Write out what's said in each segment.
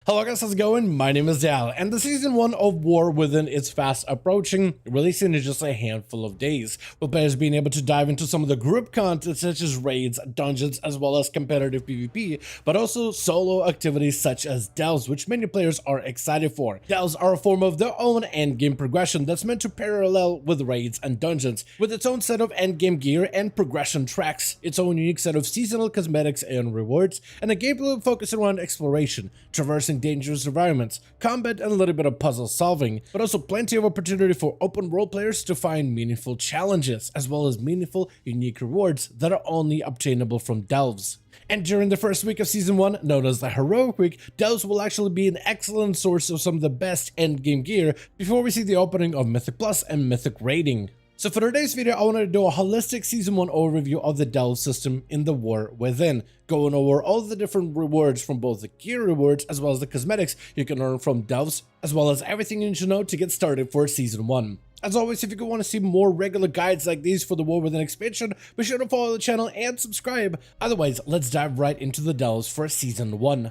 Hello guys, how's it going? My name is Dal, and the season 1 of War Within is fast approaching, releasing in just a handful of days, with players being able to dive into some of the group content such as raids, dungeons, as well as competitive PvP, but also solo activities such as delves, which many players are excited for. Delves are a form of their own endgame progression that's meant to parallel with raids and dungeons, with its own set of endgame gear and progression tracks, its own unique set of seasonal cosmetics and rewards, and a gameplay focused around exploration, traversing dangerous environments, combat, and a little bit of puzzle solving, but also plenty of opportunity for open world players to find meaningful challenges, as well as meaningful, unique rewards that are only obtainable from delves. And during the first week of Season 1, known as the Heroic Week, delves will actually be an excellent source of some of the best endgame gear before we see the opening of Mythic Plus and Mythic Raiding. So for today's video, I wanted to do a holistic Season 1 overview of the delve system in the War Within, going over all the different rewards from both the gear rewards as well as the cosmetics you can earn from delves, as well as everything you need to know to get started for Season 1. As always, if you want to see more regular guides like these for the War Within expansion, be sure to follow the channel and subscribe. Otherwise, let's dive right into the delves for Season 1.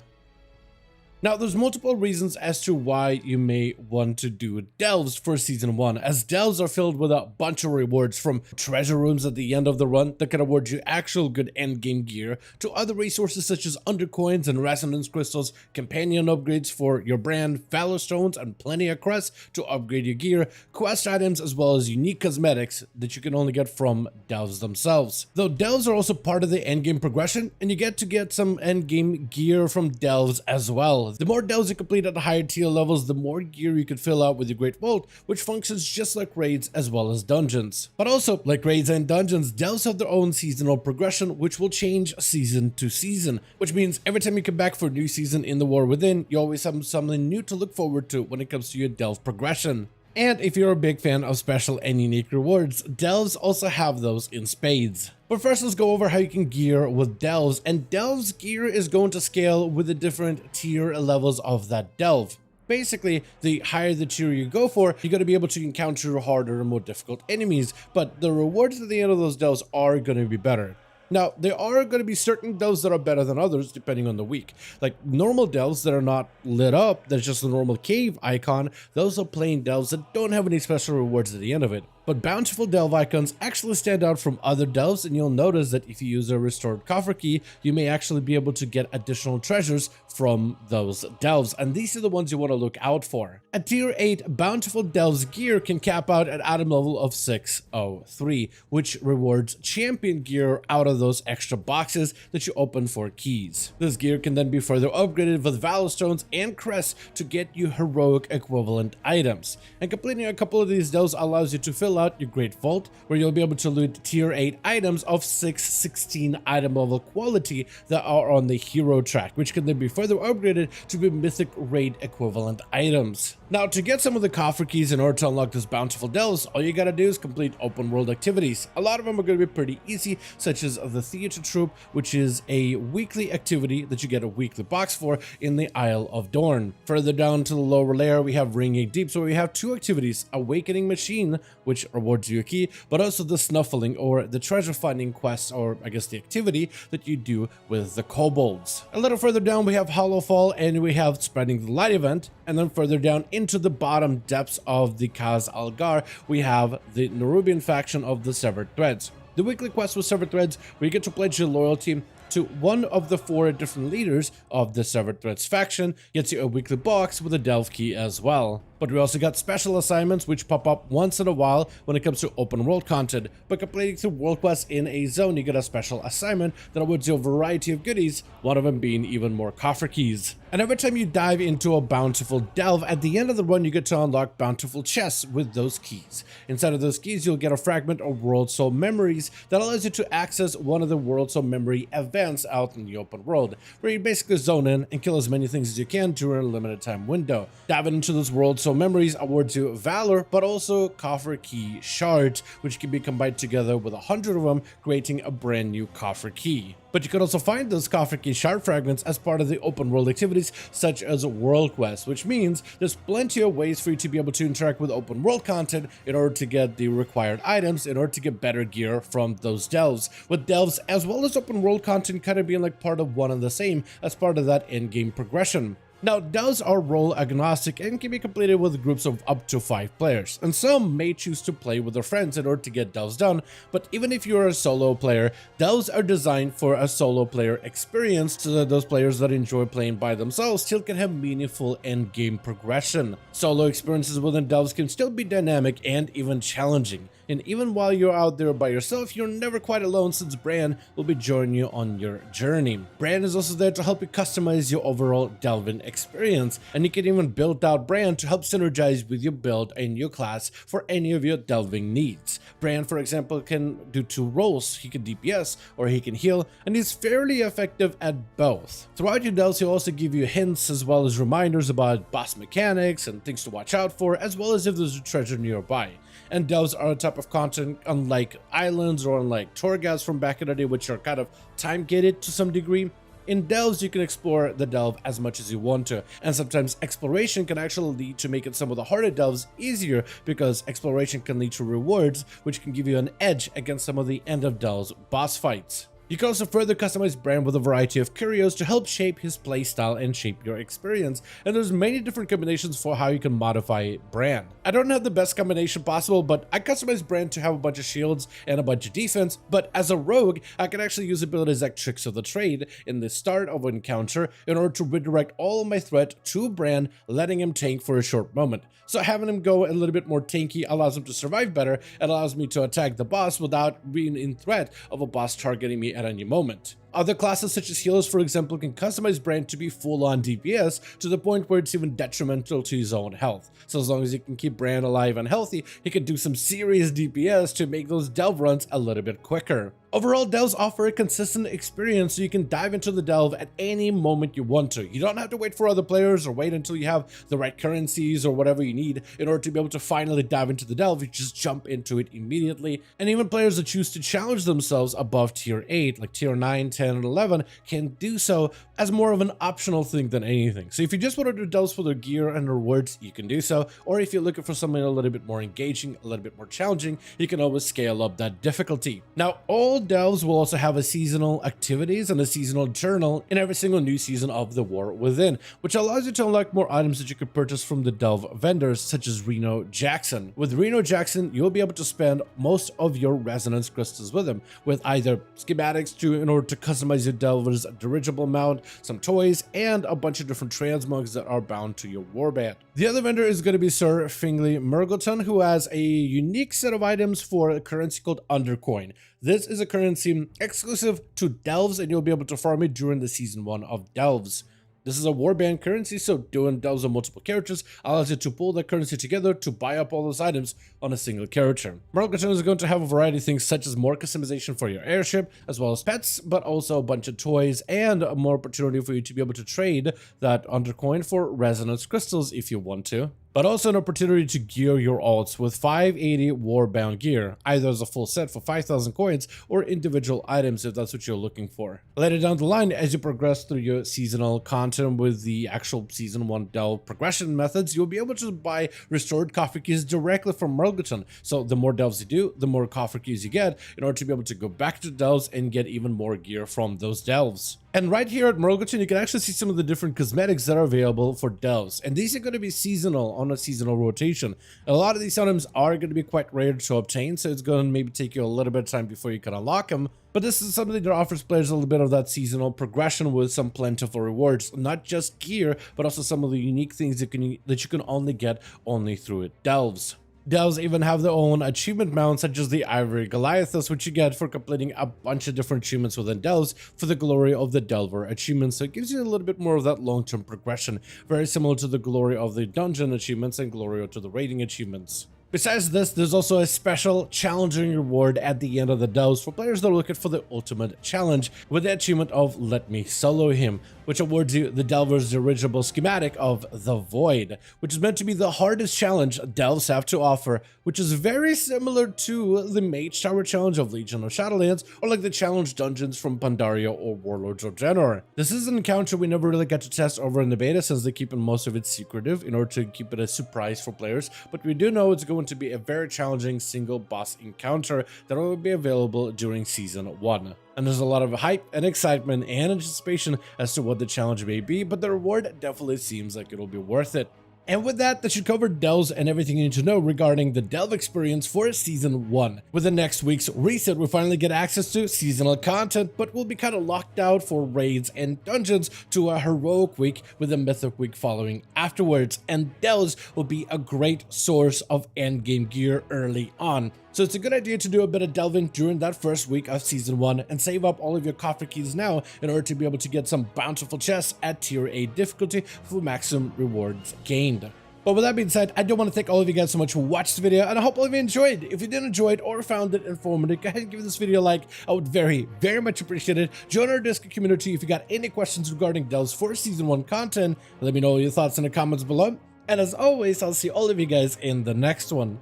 Now, there's multiple reasons as to why you may want to do delves for Season 1, as delves are filled with a bunch of rewards, from treasure rooms at the end of the run that can award you actual good endgame gear, to other resources such as undercoins and resonance crystals, companion upgrades for your brand, valor stones, and plenty of crests to upgrade your gear, quest items, as well as unique cosmetics that you can only get from delves themselves. Though delves are also part of the endgame progression, and you get some endgame gear from delves as well. The more delves you complete at the higher tier levels, the more gear you can fill out with your Great Vault, which functions just like raids as well as dungeons. But also, like raids and dungeons, delves have their own seasonal progression, which will change season to season, which means every time you come back for a new season in the War Within, you always have something new to look forward to when it comes to your delve progression. And if you're a big fan of special and unique rewards, delves also have those in spades. But first, let's go over how you can gear with delves, and delves gear is going to scale with the different tier levels of that delve. Basically, the higher the tier you go for, you're going to be able to encounter harder and more difficult enemies, but the rewards at the end of those delves are going to be better. Now, there are going to be certain delves that are better than others depending on the week. Like normal delves that are not lit up, that's just a normal cave icon, those are plain delves that don't have any special rewards at the end of it. But bountiful delve icons actually stand out from other delves, and you'll notice that if you use a restored coffer key, you may actually be able to get additional treasures from those delves, and these are the ones you want to look out for. At tier 8, bountiful delves gear can cap out at item level of 603, which rewards champion gear out of those extra boxes that you open for keys. This gear can then be further upgraded with valor stones and crests to get you heroic equivalent items, and completing a couple of these delves allows you to fill out your Great Vault, where you'll be able to loot tier 8 items of 616 item level quality that are on the hero track, which can then be further upgraded to be mythic raid equivalent items. Now, to get some of the coffer keys in order to unlock this bountiful delves, all you gotta do is complete open world activities. A lot of them are going to be pretty easy, such as the Theater Troop, which is a weekly activity that you get a weekly box for in the Isle of Dorn. Further down to the lower layer, we have Ringing Deep, so we have two activities: Awakening Machine, which rewards you a key, but also the Snuffling, or the treasure finding quest, or I guess the activity that you do with the kobolds. A little further down, we have Hollow Fall, and we have Spreading the Light event, and then further down into the bottom depths of the Kaz Algar, we have the Nerubian faction of the Severed Threads. The weekly quest with Severed Threads, where you get to pledge your loyalty to one of the 4 different leaders of the Severed Threads faction, gets you a weekly box with a delve key as well. But we also got special assignments which pop up once in a while when it comes to open world content. By completing 2 world quests in a zone, you get a special assignment that awards you a variety of goodies, one of them being even more coffer keys. And every time you dive into a bountiful delve, at the end of the run you get to unlock bountiful chests with those keys. Inside of those keys, you'll get a fragment of World Soul Memories that allows you to access one of the World Soul Memory events out in the open world, where you basically zone in and kill as many things as you can during a limited time window. Diving into those World Soul Memories awards you valor, but also coffer key shards, which can be combined together with 100 of them, creating a brand new coffer key. But you can also find those coffer key shard fragments as part of the open world activities such as world quests, which means there's plenty of ways for you to be able to interact with open world content in order to get the required items, in order to get better gear from those delves, with delves as well as open world content kind of being like part of one and the same as part of that end game progression. Now, delves are role agnostic and can be completed with groups of up to 5 players, and some may choose to play with their friends in order to get delves done, but even if you're a solo player, delves are designed for a solo player experience so that those players that enjoy playing by themselves still can have meaningful end-game progression. Solo experiences within delves can still be dynamic and even challenging, and even while you're out there by yourself, you're never quite alone since Bran will be joining you on your journey. Bran is also there to help you customize your overall delving experience, and you can even build out Bran to help synergize with your build and your class for any of your delving needs. Bran, for example, can do 2 roles. He can DPS or he can heal, and he's fairly effective at both. Throughout your delves, he'll also give you hints as well as reminders about boss mechanics and things to watch out for, as well as if there's a treasure nearby. And delves are a type of content unlike islands or unlike Torghast from back in the day, which are kind of time-gated to some degree. In delves, you can explore the delve as much as you want to, and sometimes exploration can actually lead to making some of the harder delves easier, because exploration can lead to rewards, which can give you an edge against some of the end of delves boss fights. You can also further customize Bran with a variety of curios to help shape his playstyle and shape your experience, and there's many different combinations for how you can modify Bran. I don't have the best combination possible, but I customized Bran to have a bunch of shields and a bunch of defense, but as a rogue, I can actually use abilities like Tricks of the Trade in the start of an encounter in order to redirect all of my threat to Bran, letting him tank for a short moment. So having him go a little bit more tanky allows him to survive better and allows me to attack the boss without being in threat of a boss targeting me at any moment. Other classes such as healers, for example, can customize Bran to be full-on DPS to the point where it's even detrimental to his own health. So as long as you can keep Bran alive and healthy, he can do some serious DPS to make those delve runs a little bit quicker. Overall, delves offer a consistent experience so you can dive into the delve at any moment you want to. You don't have to wait for other players or wait until you have the right currencies or whatever you need in order to be able to finally dive into the delve. You just jump into it immediately. And even players that choose to challenge themselves above tier 8, like tier 9, 10, and 11, can do so as more of an optional thing than anything. So if you just want to do delves for their gear and rewards, you can do so. Or if you're looking for something a little bit more engaging, a little bit more challenging, you can always scale up that difficulty. Now, all delves will also have a seasonal activities and a seasonal journal in every single new season of the War Within, which allows you to unlock more items that you could purchase from the delve vendors such as Reno Jackson. With Reno Jackson, you'll be able to spend most of your resonance crystals with him, with either schematics in order to customize your delver's dirigible mount, some toys, and a bunch of different transmogs that are bound to your warband. The other vendor is going to be Sir Fingley Murgleton, who has a unique set of items for a currency called Undercoin. This is a currency exclusive to delves, and you'll be able to farm it during the season 1 of delves. This is a warband currency, so doing delves on multiple characters allows you to pull that currency together to buy up all those items on a single character. Murgleton is going to have a variety of things such as more customization for your airship, as well as pets, but also a bunch of toys and more opportunity for you to be able to trade that Undercoin for resonance crystals if you want to. But also an opportunity to gear your alts with 580 Warbound gear, either as a full set for 5,000 coins or individual items if that's what you're looking for. Later down the line, as you progress through your seasonal content with the actual Season 1 delve progression methods, you'll be able to buy restored coffee keys directly from Murgleton. So the more delves you do, the more coffee keys you get in order to be able to go back to delves and get even more gear from those delves. And right here at Murgleton, you can actually see some of the different cosmetics that are available for delves. And these are going to be seasonal on a seasonal rotation. A lot of these items are going to be quite rare to obtain, so it's going to maybe take you a little bit of time before you can unlock them. But this is something that offers players a little bit of that seasonal progression with some plentiful rewards, not just gear, but also some of the unique things that you can only get through delves. Delves even have their own achievement mounts, such as the Ivory Goliathus, which you get for completing a bunch of different achievements within delves for the glory of the Delver achievements. So it gives you a little bit more of that long-term progression, very similar to the glory of the dungeon achievements and glory to the raiding achievements. Besides this, there's also a special challenging reward at the end of the delves for players that are looking for the ultimate challenge, with the achievement of Let Me Solo Him, which awards you the Delver's dirigible schematic of the Void, which is meant to be the hardest challenge delves have to offer, which is very similar to the Mage Tower challenge of Legion of Shadowlands, or like the challenge dungeons from Pandaria or Warlords of Draenor. This is an encounter we never really got to test over in the beta, since they keep most of it secretive in order to keep it a surprise for players, but we do know it's going to be a very challenging single boss encounter that will be available during Season 1. And there's a lot of hype and excitement and anticipation as to what the challenge may be, but the reward definitely seems like it'll be worth it. And with that should cover Delves and everything you need to know regarding the Delve experience for Season 1. With the next week's reset, we finally get access to seasonal content, but we'll be kind of locked out for raids and dungeons to a heroic week with a mythic week following afterwards. And Delves will be a great source of endgame gear early on. So it's a good idea to do a bit of delving during that first week of Season 1 and save up all of your coffer keys now in order to be able to get some bountiful chests at Tier A difficulty for maximum rewards gained. But with that being said, I do want to thank all of you guys so much for watching this video, and I hope all of you enjoyed. If you did enjoy it or found it informative, go ahead and give this video a like. I would very much appreciate it. Join our Discord community if you got any questions regarding Delves for Season 1 content. Let me know your thoughts in the comments below. And as always, I'll see all of you guys in the next one.